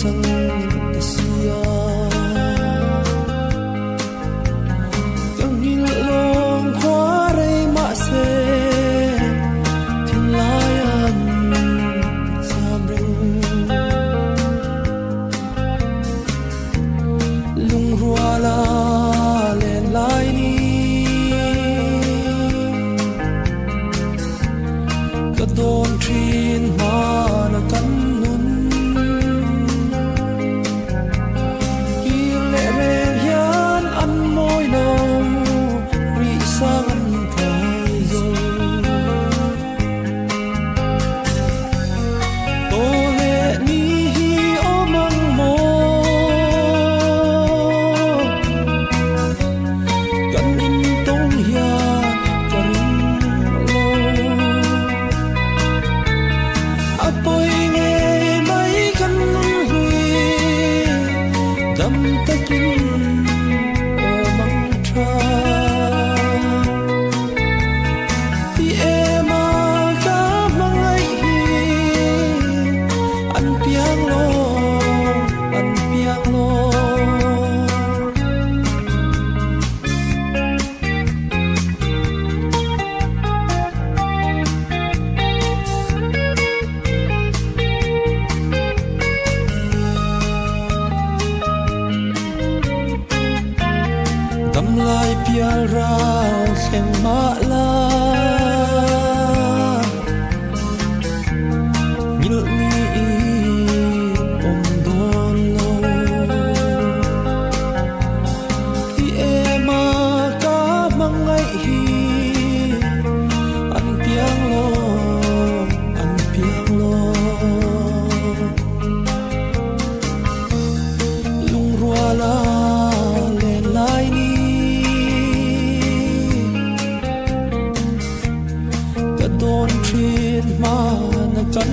chẳng ta xia càng nhìn lòng khóa đây mà sẽ thiên lai an sam rừng lung rua la lên lai ni cả đồn trin mà na cắn nun yêu lệ rèn hian ăn môi nồng rị sang ăn thay rồi tô lệ ni hi ô măng mô gần in tông hian apoi nghe mấy cánh huy đâm takin ô măng tra thì em à cá măng ấy ăn piang lo ăn piang lo đâm lại pial rao khen mã la nhil ni om don lo thì em à cá măng ấy ăn piang lo lung rua la lên lai ni đồn truyền mà na cắn